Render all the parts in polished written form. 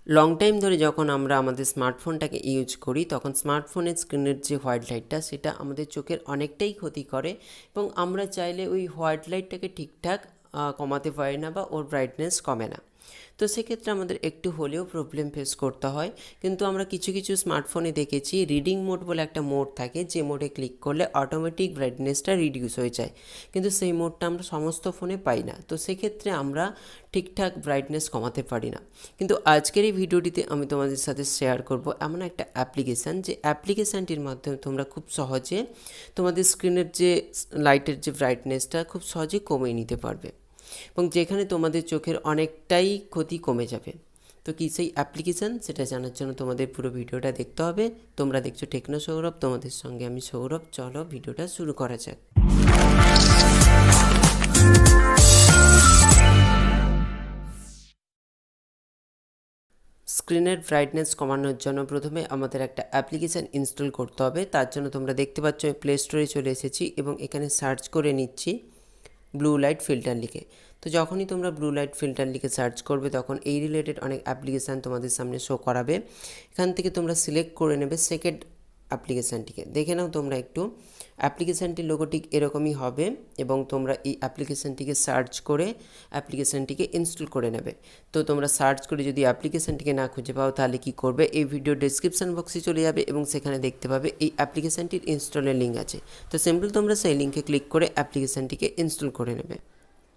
Long time ধরে যখন আমরা আমাদের স্মার্টফোনটাকে ইউজ করি তখন স্মার্টফোনের স্ক্রিনের যে হোয়াইট লাইটটা সেটা আমাদের চোখের অনেকটাই ক্ষতি করে এবং আমরা চাইলে ওই হোয়াইট লাইটটাকে ঠিকঠাক কমাতে পারি না বা ওর ব্রাইটনেস কমে না। তো সেক্ষেত্রে আমাদের একটু হলেও প্রবলেম ফেস করতে হয়। কিন্তু আমরা কিছু কিছু স্মার্টফোনে দেখেছি রিডিং মোড বলে একটা মোড থাকে, যে মোডে ক্লিক করলে অটোমেটিক ব্রাইটনেসটা রিডিউস হয়ে যায়, কিন্তু সেই মোডটা আমরা সমস্ত ফোনে পাই না। তো সেক্ষেত্রে আমরা ঠিকঠাক ব্রাইটনেস কমাতে পারি না। কিন্তু আজকের এই ভিডিওটিতে আমি তোমাদের সাথে শেয়ার করব এমন একটা অ্যাপ্লিকেশান, যে অ্যাপ্লিকেশানটির মাধ্যমে তোমরা খুব সহজে তোমাদের স্ক্রিনের যে লাইটের যে ব্রাইটনেসটা খুব সহজে কমিয়ে নিতে পারবে এবং যেখানে তোমাদের চোখের অনেকটাই ক্ষতি কমে যাবে। তো কী সেই অ্যাপ্লিকেশান সেটা জানার জন্য তোমাদের পুরো ভিডিওটা দেখতে হবে। তোমরা দেখছো টেকনো সৌরভ, তোমাদের সঙ্গে আমি সৌরভ। চলো ভিডিওটা শুরু করা যাক। স্ক্রিনের ব্রাইটনেস কমানোর জন্য প্রথমে আমাদের একটা অ্যাপ্লিকেশান ইনস্টল করতে হবে। তার জন্য তোমরা দেখতে পাচ্ছ আমি প্লে স্টোরে চলে এসেছি এবং এখানে সার্চ করে নিচ্ছি ব্লু লাইট ফিল্টার লিখে। তো যখনই তোমরা ব্লু লাইট ফিল্টার লিখে সার্চ করবে তখন এই রিলেটেড অনেক অ্যাপ্লিকেশান তোমাদের সামনে শো করাবে। এখান থেকে তোমরা সিলেক্ট করে নেবে সেকেন্ড অ্যাপ্লিকেশানটিকে। দেখে নাও তোমরা একটু, অ্যাপ্লিকেশানটির লোগো ঠিক এরকমই হবে এবং তোমরা এই অ্যাপ্লিকেশানটিকে সার্চ করে অ্যাপ্লিকেশানটিকে ইনস্টল করে নেবে। তো তোমরা সার্চ করে যদি অ্যাপ্লিকেশানটিকে না খুঁজে পাও তাহলে কি করবে, এই ভিডিও ডেসক্রিপশন বক্সে চলে যাবে এবং সেখানে দেখতে পাবে এই অ্যাপ্লিকেশানটির ইনস্টলের লিঙ্ক আছে। তো সিম্পল তোমরা সেই লিঙ্কে ক্লিক করে অ্যাপ্লিকেশানটিকে ইনস্টল করে নেবে।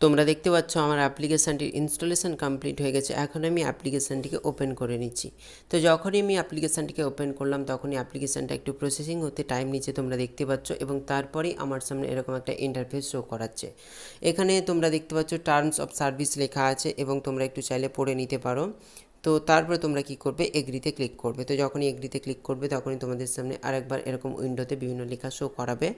তোমরা দেখতে পাচ্ছ আমার অ্যাপ্লিকেশানটির ইনস্টলেশন কমপ্লিট হয়ে গেছে। এখন আমি অ্যাপ্লিকেশানটিকে ওপেন করে নিচ্ছি। তো যখনই আমি অ্যাপ্লিকেশানটিকে ওপেন করলাম তখনই অ্যাপ্লিকেশানটা একটু প্রসেসিং হতে টাইম নিচ্ছে, তোমরা দেখতে পাচ্ছ, এবং তারপরেই আমার সামনে এরকম একটা ইন্টারফেস শো করাচ্ছে। এখানে তোমরা দেখতে পাচ্ছ টার্মস অফ সার্ভিস লেখা আছে এবং তোমরা একটু চাইলে পড়ে নিতে পারো। তো তারপরে তোমরা কি করবে, এগ্রিতে ক্লিক করবে। তো যখনই এগ্রিতে ক্লিক করবে তখনই তোমাদের সামনে আরেকবার এরকম উইন্ডোতে বিভিন্ন লেখা শো করাবে।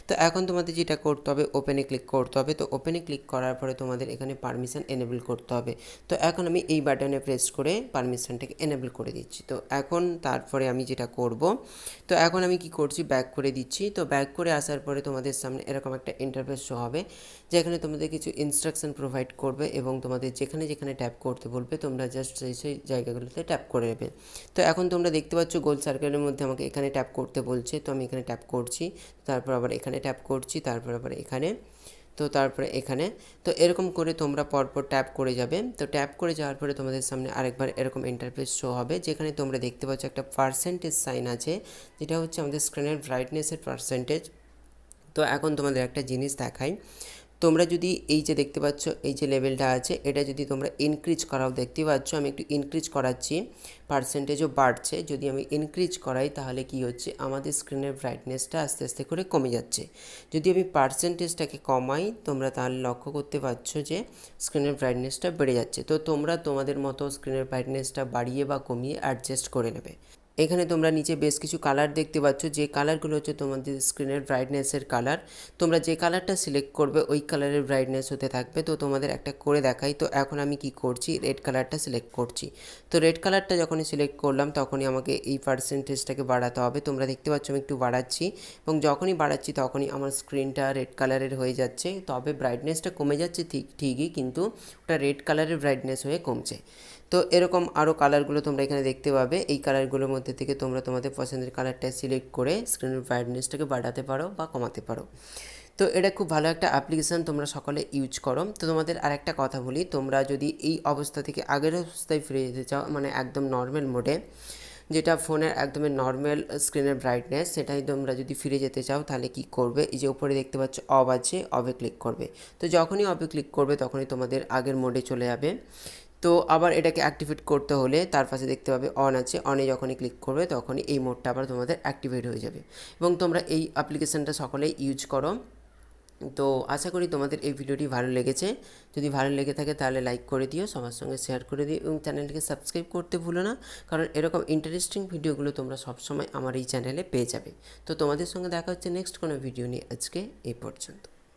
তো এখন তোমাদের যেটা করতে হবে, ওপেনে ক্লিক করতে হবে। তো ওপেনে ক্লিক করার পরে তোমাদের এখানে পারমিশন এনেবল করতে হবে। তো এখন আমি এই বাটনে প্রেস করে পারমিশনটাকে এনেবল করে দিচ্ছি। তো এখন তারপরে আমি যেটা করব, তো এখন আমি কি করছি, ব্যাক করে দিচ্ছি। তো ব্যাক করে আসার পরে তোমাদের সামনে এরকম একটা ইন্টারফেস শো হবে, যেখানে তোমাদের কিছু ইনস্ট্রাকশন প্রোভাইড করবে এবং তোমাদের যেখানে যেখানে ট্যাপ করতে বলবে তোমরা জাস্ট সেই জায়গাগুলোতে ট্যাপ করে নেবে। তো এখন তোমরা দেখতে পাচ্ছ গোল সার্কেলের মধ্যে আমাকে এখানে ট্যাপ করতে বলছে, তো আমি এখানে ট্যাপ করছি, তারপর আবার এখানে ট্যাপ করছি, তারপর আবার এখানে, তো তারপরে এখানে। তো এরকম করে তোমরা পরপর ট্যাপ করে যাবে। তো ট্যাপ করে যাওয়ার পরে তোমাদের সামনে আরেকবার এরকম ইন্টারফেস শো হবে, যেখানে তোমরা দেখতে পাচ্ছ একটা পার্সেন্টেজ সাইন আছে, যেটা হচ্ছে আমাদের স্ক্রিনের ব্রাইটনেসের পার্সেন্টেজ। তো এখন তোমাদের একটা জিনিস দেখাই, তোমরা যদি এই যে দেখতে পাচ্ছ এই যে লেভেলটা আছে, এটা যদি তোমরা ইনক্রিজ করাও, দেখতে পাচ্ছ আমি একটু ইনক্রিজ করাচ্ছি, পার্সেন্টেজও বাড়ছে। যদি আমি ইনক্রিজ করাই তাহলে কি হচ্ছে, আমাদের স্ক্রিনের ব্রাইটনেসটা আস্তে আস্তে করে কমে যাচ্ছে। যদি আমি পার্সেন্টেজটাকে কমাই তোমরা তাহলে লক্ষ্য করতে পারছো যে স্ক্রিনের ব্রাইটনেসটা বেড়ে যাচ্ছে। তো তোমরা তোমাদের মতো স্ক্রিনের ব্রাইটনেসটা বাড়িয়ে বা কমিয়ে অ্যাডজাস্ট করে নেবে। এখানে তোমরা নিচে বেশ কিছু কালার দেখতে পাচ্ছ, যে কালারগুলো হচ্ছে তোমাদের স্ক্রিনের ব্রাইটনেসের কালার। তোমরা যে কালারটা সিলেক্ট করবে ওই কালারের ব্রাইটনেস হতে থাকবে। তো তোমাদের একটা করে দেখাই। তো এখন আমি কি করছি, রেড কালারটা সিলেক্ট করছি। তো রেড কালারটা যখনই সিলেক্ট করলাম তখনই আমাকে এই পার্সেন্টেজটাকে বাড়াতে হবে। তোমরা দেখতে পাচ্ছ আমি একটু বাড়াচ্ছি এবং যখনই বাড়াচ্ছি তখনই আমার স্ক্রিনটা রেড কালারের হয়ে যাচ্ছে। তবে ব্রাইটনেসটা কমে যাচ্ছে ঠিকই, কিন্তু ওটা রেড কালারের ব্রাইটনেস হয়ে কমছে। তো এরকম আরও কালারগুলো তোমরা এখানে দেখতে পাবে। এই কালারগুলোর মধ্যে থেকে তোমরা তোমাদের পছন্দের কালারটা সিলেক্ট করে স্ক্রিনের ব্রাইটনেসটাকে বাড়াতে পারো বা কমাতে পারো। তো এটা খুব ভালো একটা অ্যাপ্লিকেশান, তোমরা সকলে ইউজ করো। তো তোমাদের আরেকটা কথা বলি, তোমরা যদি এই অবস্থা থেকে আগের অবস্থায় ফিরে যেতে চাও, মানে একদম নর্মাল মোডে, যেটা ফোনের একদমই নর্মাল স্ক্রিনের ব্রাইটনেস, সেটাই তোমরা যদি ফিরে যেতে চাও তাহলে কি করবে, এই যে উপরে দেখতে পাচ্ছ অফ আছে, অফে ক্লিক করবে। তো যখনই অফে ক্লিক করবে তখনই তোমাদের আগের মোডে চলে যাবে। তো আবার এটাকে অ্যাক্টিভেট করতে হলে তার পাশে দেখতে পাবে অন আছে, অনে যখনই ক্লিক করবে তখনই এই মোডটা আবার তোমাদের অ্যাক্টিভেট হয়ে যাবে এবং তোমরা এই অ্যাপ্লিকেশানটা সকলেই ইউজ করো। তো আশা করি তোমাদের এই ভিডিওটি ভালো লেগেছে। যদি ভালো লেগে থাকে তাহলে লাইক করে দিও, সবার সঙ্গে শেয়ার করে দিও এবং চ্যানেলটিকে সাবস্ক্রাইব করতে ভুলো না, কারণ এরকম ইন্টারেস্টিং ভিডিওগুলো তোমরা সবসময় আমার এই চ্যানেলে পেয়ে যাবে। তো তোমাদের সঙ্গে দেখা হচ্ছে নেক্সট কোনো ভিডিও নিয়ে। আজকে এই পর্যন্ত।